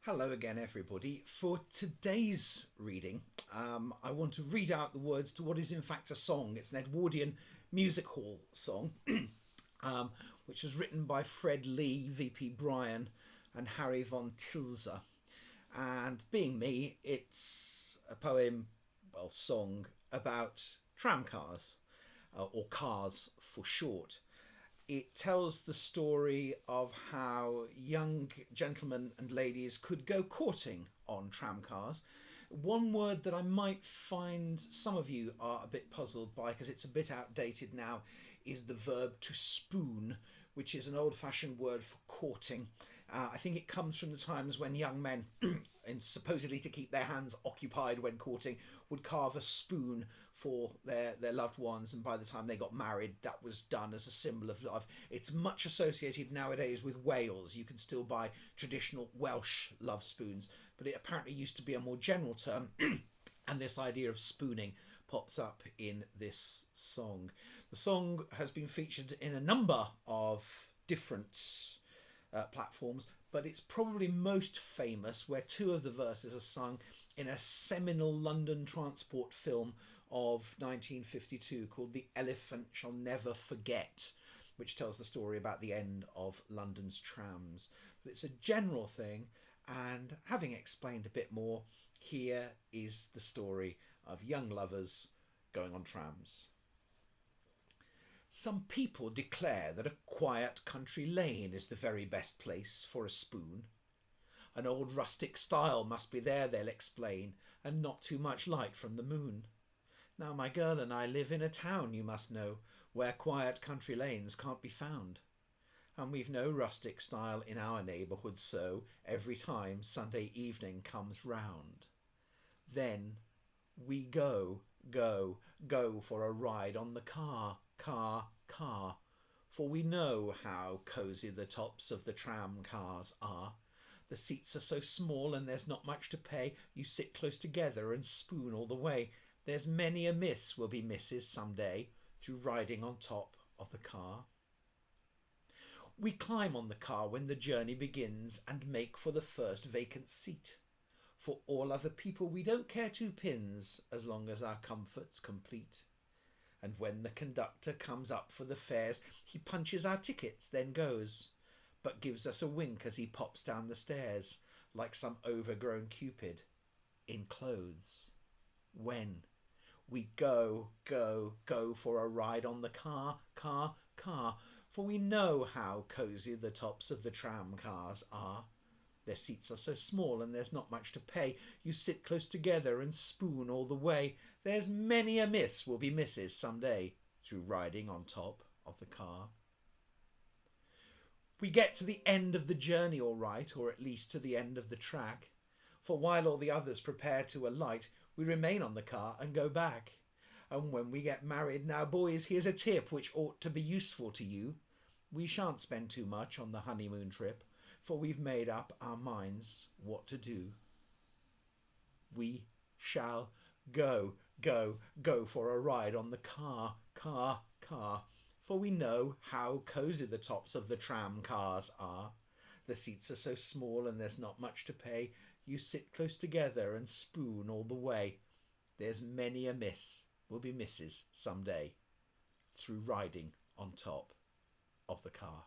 Hello again, everybody. For today's reading, I want to read out the words to what is in fact a song. It's an Edwardian music hall song, um, which was written by Fred Lee, V.P. Bryan, and Harry von Tilzer. And being me, it's a poem, well, song about tram cars, or cars for short. It tells the story of how young gentlemen and ladies could go courting on tram cars. One word that I might find some of you are a bit puzzled by because it's a bit outdated now is the verb to spoon, which is an old fashioned word for courting. I think it comes from the times when young men, and supposedly to keep their hands occupied when courting, would carve a spoon for their loved ones, and by the time they got married, that was done as a symbol of love. It's much associated nowadays with Wales. You can still buy traditional Welsh love spoons, but it apparently used to be a more general term. And this idea of spooning pops up in this song. The song has been featured in a number of different platforms, but it's probably most famous where two of the verses are sung in a seminal London transport film of 1952 called The Elephant Shall Never Forget, which tells the story about the end of London's trams. But it's a general thing, and having explained a bit more, here is the story of young lovers going on trams. Some people declare that a quiet country lane is the very best place for a spoon. An old rustic style must be there, they'll explain, and not too much light from the moon. Now my girl and I live in a town, you must know, where quiet country lanes can't be found. And we've no rustic style in our neighbourhood, so every time Sunday evening comes round, then we go for a ride on the car, for we know how cosy the tops of the tram cars are. The seats are so small and there's not much to pay. You sit close together and spoon all the way. There's many a miss will be misses some day through riding on top of the car. We climb on the car when the journey begins and make for the first vacant seat. For all other people we don't care two pins as long as our comfort's complete. And when the conductor comes up for the fares, he punches our tickets, then goes, but gives us a wink as he pops down the stairs, like some overgrown Cupid in clothes. When we go for a ride on the car, for we know how cosy the tops of the tram cars are. Their seats are so small and there's not much to pay. You sit close together and spoon all the way. There's many a miss will be misses some day through riding on top of the car. We get to the end of the journey all right, or at least to the end of the track. For while all the others prepare to alight, we remain on the car and go back. And when we get married, now boys, here's a tip which ought to be useful to you. We shan't spend too much on the honeymoon trip, for we've made up our minds what to do. We shall go for a ride on the car, for we know how cosy the tops of the tram cars are. The seats are so small and there's not much to pay. You sit close together and spoon all the way. There's many a miss will be misses some day through riding on top of the car.